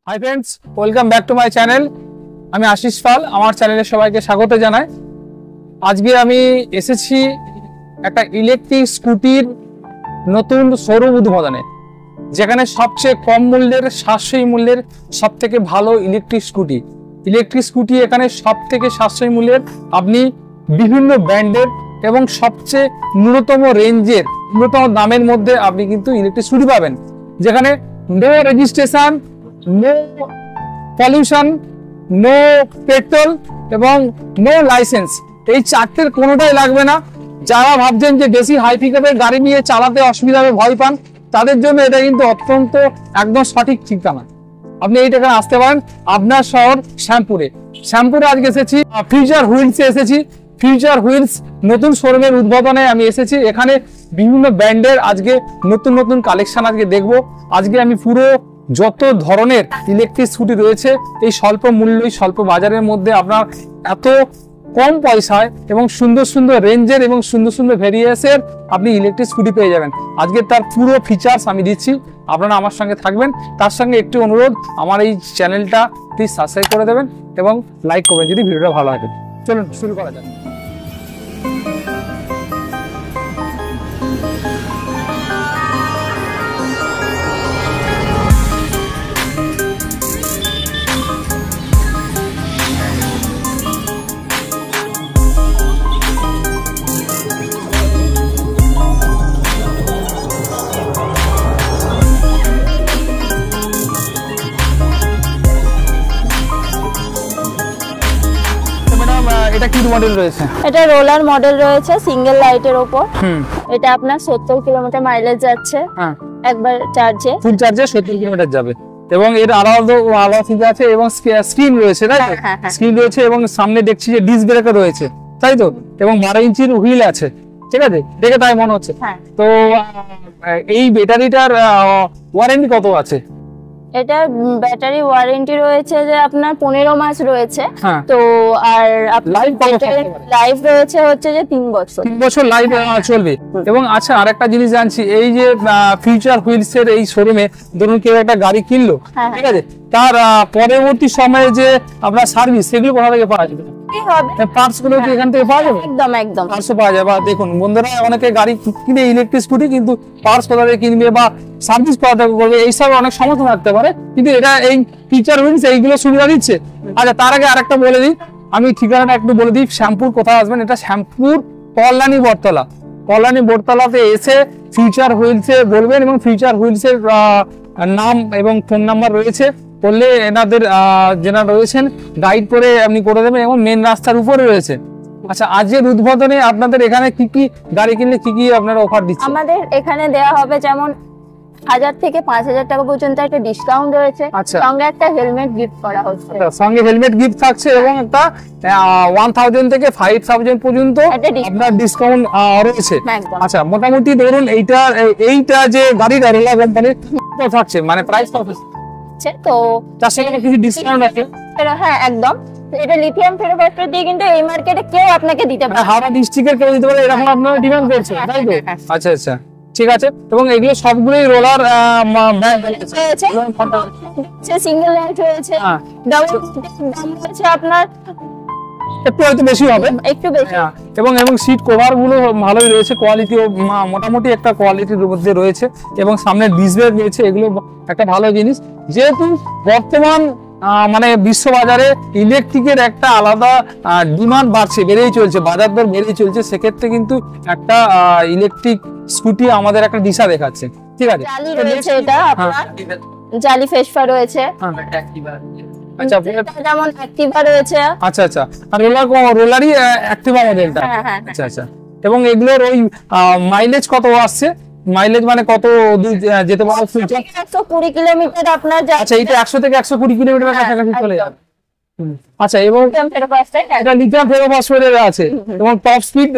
Hi friends, welcome back to my channel. আমি আশিস পাল, আমার চ্যানেলে সবাইকে স্বাগত জানাই। আজকে আমি এসেছি একটা ইলেকট্রিক স্কুটির নতুন শোরুম উদ্বোধনে, যেখানে সবচেয়ে কম মূল্যের, সাশ্রয়ী মূল্যের সব থেকে ভালো ইলেকট্রিক স্কুটি এখানে সব থেকে সাশ্রয়ী মূল্যের আপনি বিভিন্ন ব্র্যান্ডের এবং সবচেয়ে ন্যূনতম রেঞ্জের, ন্যূনতম দামের মধ্যে আপনি কিন্তু ইলেকট্রিক স্কুটি পাবেন, যেখানে no registration, no pollution, no petrol এবং নো লাইসেন্স, এই চারটের কোনোটাই লাগবে না। যারা ভাবছেন যে বেশি হাই পিকআপের গাড়ি নিয়ে চালাতে অসুবিধা হবে, ভয় পান, তাদের জন্য এটা কিন্তু অত্যন্ত একদম সঠিক ঠিকানা। আপনি এই টাকা আসতে পারেন আপনার শহর শ্যামপুরে। আজকে এসেছি ফিউচার হুইলসে এসেছি। ফিউচার হুইলস নতুন শোরুমের উদ্বোধনে আমি এসেছি। এখানে বিভিন্ন ব্র্যান্ডের আজকে নতুন কালেকশন আজকে দেখবো। আজকে আমি পুরো যত ধরনের ইলেকট্রিক স্কুটি রয়েছে এই স্বল্প মূল্যে, স্বল্প বাজারের মধ্যে আপনার এত কম পয়সায় এবং সুন্দর রেঞ্জের এবং সুন্দর ভেরিয়েন্সের আপনি ইলেকট্রিক স্কুটি পেয়ে যাবেন। আজকে তার পুরো ফিচার্স আমি দিচ্ছি, আপনারা আমার সঙ্গে থাকবেন। তার সঙ্গে একটি অনুরোধ, আমার এই চ্যানেলটা প্লিজ সাবস্ক্রাইব করে দেবেন এবং লাইক করবেন যদি ভিডিওটা ভালো লাগে। চলুন শুরু করা যাক। এটা কি মডেল রয়েছে? এটা রোলার মডেল রয়েছে, সিঙ্গেল লাইটের উপর। এটা আপনার 70 কিলোমিটার মাইলেজ যাচ্ছে একবার চার্জে। ফুল চার্জে 70 কিলোমিটার যাবে এবং এর আলাদা ফিচার আছে এবং স্ক্রিন রয়েছে, তাই তো? স্ক্রিন রয়েছে এবং সামনে দেখছি যে ডিস্ক ব্রেকার রয়েছে, তাই তো? এবং 12 ইঞ্চির হুইল আছে, ঠিক আছে? দেখে তাই মনে হচ্ছে। তো এই ব্যাটারিটার ওয়ারেন্টি কত আছে? এটা ব্যাটারি ওয়ারেন্টি রয়েছে যে আপনার 15 মাস রয়েছে। তো আর লাইফ রয়েছে হচ্ছে যে 3 বছর। 3 বছর লাইফ চলবে। এবং আচ্ছা, আরেকটা জিনিস জানছি, এই যে ফিউচার হুইলস এর এই শোরুমে ধরুন কেউ একটা গাড়ি কিনলো, ঠিক আছে, তার পরবর্তী সময়ে যে আপনার সার্ভিস, সেগুলো কোথা থেকে পাওয়া যাবে? পার্টস গুলো কি এখান থেকে পাওয়া যাবে? একদম পার্টস পাওয়া যাবে। দেখুন বন্ধুরা, অনেকে গাড়ি কিনে ইলেকট্রিক স্কুটি, কিন্তু পার্টস কোথা থেকে কিনবে বা সার্ভিস কোথা থেকে করবে, এইসব অনেক সমস্যা থাকতে পারে, কিন্তু এটা এই ফিউচার হুইলস এইগুলো সুবিধা দিচ্ছে। আচ্ছা, তার আগে আরেকটা বলে দিই, আমি ঠিকানাটা একটু বলে দিই। শ্যামপুর কোথায় আসবেন? এটা শ্যামপুর কল্যাণী বটতলাতে এসে ফিউচার হুইলসে বলবেন এবং ফিউচার হুইলসের নাম এবং ফোন নাম্বার রয়েছে, বললে এনাদের যেনারা রয়েছেন গাইড করে আপনি করে দেবেন এবং মেন রাস্তার উপরে রয়েছে। আচ্ছা, আজকের উদ্বোধনে আপনাদের এখানে কি গাড়ি কিনলে কি আপনারা অফার দিচ্ছেন? আমাদের এখানে দেওয়া হবে যেমন 1000 থেকে 5000 টাকা পর্যন্ত একটা ডিসকাউন্ট রয়েছে, সঙ্গে একটা হেলমেট গিফট করা হচ্ছে। সঙ্গে হেলমেট গিফট থাকছে এবং একটা 1000 থেকে 5000 পর্যন্ত আপনার ডিসকাউন্ট রয়েছে। আচ্ছা, মোটামুটি ধরুন এইটা যে গাড়িটা রোলা কোম্পানির থাকছে, মানে প্রাইস কত? তো তার সঙ্গে কিছু ডিসকাউন্ট আছে? হ্যাঁ, একদম। এটা লিথিয়াম ফেরোভেক্টর দিয়ে কিন্তু এই মার্কেটে কেউ আপনাকে দিতে পারে না। হাওড়া ডিস্ট্রিক্টের কেউ দিতে পারে এরকম আপনারা ডিমান্ড করছেন, তাই তো? আচ্ছা, ঠিক আছে। এবং এগুলো সবগুলোই রোলার সিঙ্গেল লাইট রয়েছে, ডাবল দাম হচ্ছে আপনার একটু হয়তো বেশি হবে, একটু বেশি। এবং সিট কভার গুলো ভালোই রয়েছে, কোয়ালিটি মোটামুটি একটা কোয়ালিটির মধ্যে রয়েছে এবং সামনে ডিস্ক ব্রেক রয়েছে, এগুলো একটা ভালো জিনিস। যেহেতু বর্তমান মানে বিশ্ববাজারে ইলেকট্রিকের একটা আলাদা ডিমান্ড বেড়েই চলছে, বাজার দর বেড়েই চলছে, সেক্ষেত্রে কিন্তু একটা ইলেকট্রিক স্কুটি আমাদের একটা দিশা দেখাচ্ছে, ঠিক আছে? এটা আপনার জালি ফেসফা রয়েছে, আচ্ছা, যেমন অ্যাক্টিভা রয়েছে। আচ্ছা, আর রোলারই অ্যাক্টিভা মডেলটা। আচ্ছা, এবং এগুলোর ওই মাইলেজ কত আসছে? মাইলেজ মানে কত দূর যেতে পারো? 120 কিলোমিটার আপনার। আচ্ছা, এটা 100 থেকে 120 কিলোমিটার কাছাকাছি চলে যাবে। আচ্ছা, এবং এটা লিথিয়াম ফেরোফসফেটের আছে এবং টপ স্পিড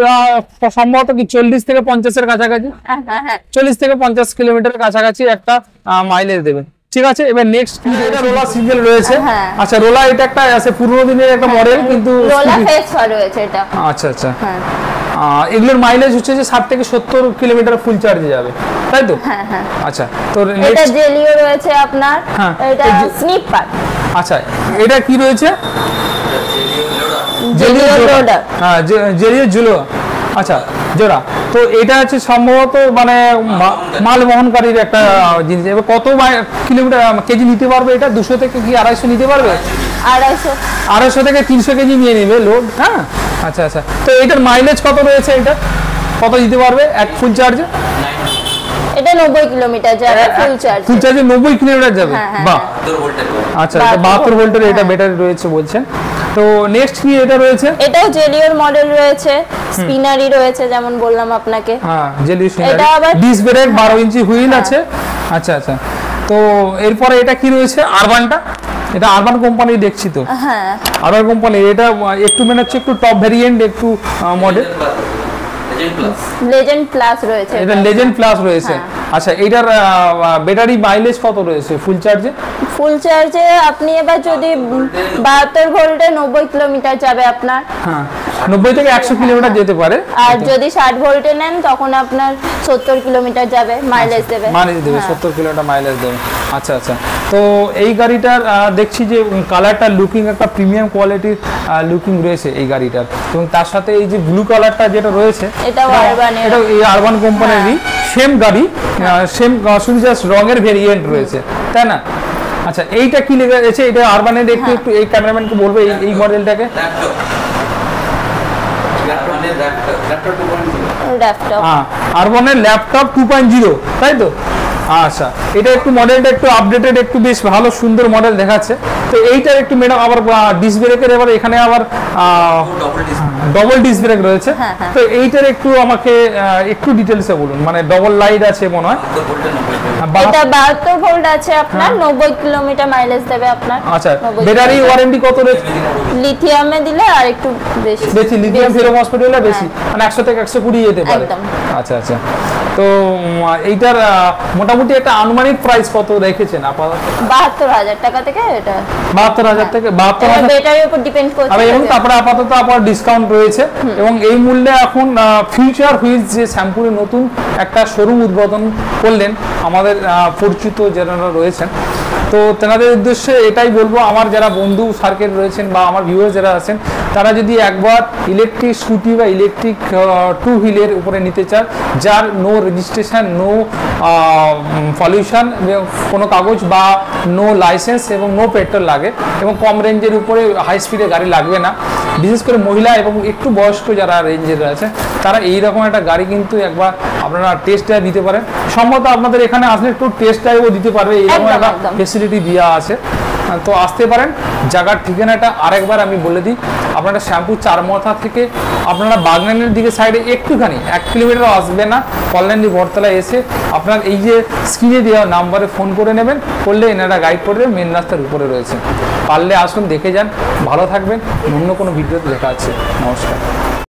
সম্ভবত কি 40 থেকে 50 এর কাছাকাছি, 40 থেকে 50 কিলোমিটারের কাছাকাছি একটা মাইলেজ দেবে, ঠিক আছে? এবার নেক্সট এটা রোলার সিঙ্গেল রয়েছে। আচ্ছা, রোলার এটা একটা আছে পুরনো দিনের একটা মডেল, কিন্তু রোলার ফেসফা রয়েছে এটা। আচ্ছা, এগুলোর মাইলেজ হচ্ছে যে 60 থেকে 70 কিলোমিটার ফুল চার্জে যাবে, তাই তো? হ্যাঁ হ্যাঁ। আচ্ছা, তো এটা জেলিও রয়েছে আপনার, এটা স্নিপার। আচ্ছা, এটা কি রয়েছে? জেলিও লোডার। হ্যাঁ, জেলিও জুলো। আচ্ছা, জোড়া। তো এটা হচ্ছে সম্ভবত মানে মাল বহনকারীর একটা জিনিস। এবার কত কিলোমিটার কেজি নিতে পারবে এটা? 200 থেকে কি 250 নিতে পারবে? 250 থেকে 300 কেজি নিয়ে নেবে লোড। হ্যাঁ, আচ্ছা আচ্ছা। তো এটার মাইলেজ কত রয়েছে? এটা কত দিতে পারবে এক ফুল চার্জে? এটা 90 কিলোমিটার যাবে ফুল চার্জ। ফুল চার্জে 90 কিলোমিটার যাবে? বাহ, আচ্ছা, 72 ভোল্টের এটা ব্যাটারি রয়েছে বলছেন। তো নেক্সট কি এটা রয়েছে? এটাও জেলিওর মডেল রয়েছে, স্পিনারি রয়েছে যেমন বললাম আপনাকে। হ্যাঁ, জেলিও স্পিনারি। এটা আবার ডিস্ক ব্রেক, 12 ইঞ্চি হুইল আছে। আচ্ছা আচ্ছা। তো এরপরে এটা কি রয়েছে? আরবানটা। এটা আরবান কোম্পানি দেখছি তো। হ্যাঁ, আরবান কোম্পানি। এটা একটু মানে হচ্ছে একটু টপ ভেরিয়েন্ট, একটু মডেল। লেজেন্ড প্লাস রয়েছে। এটা লেজেন্ড প্লাস রয়েছে। আচ্ছা, এটার ব্যাটারি মাইলেজ কত রয়েছে ফুল চার্জে? ফুল চার্জে আপনি এবার যদি 72 ভোল্টে 90 কিলোমিটার যাবে আপনার। হ্যাঁ, 90 থেকে 100 কিলোমিটার যেতে পারে। আর যদি 60 ভোল্টে নেন তখন আপনার 70 কিলোমিটার যাবে, মাইলেজ দেবে। মাইলেজ দেবে, 70 কিলোমিটার মাইলেজ দেবে। আচ্ছা আচ্ছা। তো এই গাড়িটার দেখছি যে কালারটা লুকিং একটা প্রিমিয়াম কোয়ালিটির লুকিং রয়েছে এই গাড়িটার, এবং তার সাথে এই যে ব্লু কালারটা যেটা রয়েছে এটাও আরবানের। এটা এই আরবান কোম্পানিরই সেম গাড়ি, সেম শুধু জাস্ট রঙের ভেরিয়েন্ট রয়েছে, তাই না? আচ্ছা, এইটা কি লেখা আছে? এটা আরবানের একটু একটু এই ক্যামেরাম্যানকে বলবে এই মডেলটাকে। আরবানের ল্যাপটপ 2.0, তাই তো? আচ্ছা, এটা একটু মডেলটা একটু আপডেটেড, একটু বেশ ভালো সুন্দর মডেল দেখাচ্ছে। তো এইটার একটু ম্যাডাম আবার ডিস্ক ব্রেকের এবার এখানে আবার ডবল ডিস্ক ব্রেক রয়েছে। তো এইটার একটু আমাকে একটু ডিটেইলসে বলুন, মানে ডবল লাইট আছে মনে হয়। এটা 72 ভোল্ট আছে আপনার, 90 কিলোমিটার মাইলেজ দেবে আপনার। আচ্ছা, ব্যাটারি ওয়ারেন্টি কত রয়েছে? লিথিয়ামে দিলে আর একটু বেশি। লিথিয়াম ফেরোমসফেট হলে বেশি, মানে 100 থেকে 120 যেতে পারে। আচ্ছা আচ্ছা। তো এইটার মোটামুটি একটা আনুমানিক প্রাইস কত রেখেছেন আপাতত? 72,000 টাকা থেকে এটা। 72,000 থেকে 72,000 ব্যাটারির উপর ডিপেন্ড করছে। এবং তারপরে আপাতত আপনার ডিসকাউন্ট রয়েছে, এবং এই মূল্যে এখন ফিউচার হুইলস যে শ্যাম্পুরের নতুন একটা শোরুম উদ্বোধন করলেন আমাদের পরিচিত যারা রয়েছেন, তো তেনাদের উদ্দেশ্যে এটাই বলবো, আমার যারা বন্ধু সার্কেল রয়েছেন বা আমার ভিউয়ার যারা আছেন, তারা যদি একবার ইলেকট্রিক স্কুটি বা ইলেকট্রিক 2 হুইলের উপরে নিতে চান, যার নো রেজিস্ট্রেশন, নো পলিউশন, কোনো কাগজ বা নো লাইসেন্স এবং নো পেট্রোল লাগে, এবং কম রেঞ্জের উপরে হাই স্পিডে গাড়ি লাগবে না, বিশেষ করে মহিলা এবং একটু বয়স্ক যারা রেঞ্জের আছে, তারা এইরকম একটা গাড়ি কিন্তু একবার আপনারা টেস্ট ড্রাইভ দিতে পারেন। সম্ভবত আপনাদের এখানে আসলে একটু টেস্ট ড্রাইভও দিতে পারবে, এইরকম একটা ফেসিলিটি দেওয়া আছে। তো আসতে পারেন। জায়গার ঠিকানাটা আরেকবার আমি বলে দিই, আপনারা শ্যাম্পু চারমাথা থেকে আপনারা বাগনানের দিকে সাইডে একটুখানি 1 কিলোমিটার আসবে না, কল্যাণী বটতলা এসে আপনার এই যে স্ক্রিনে দেওয়া নাম্বারে ফোন করে নেবেন, করলে এনারা গাইড করে দেবেন, মেন রাস্তার উপরে রয়েছে। পারলে আসুন, দেখে যান, ভালো থাকবেন। অন্য কোনো ভিডিওতে দেখা আছে। নমস্কার।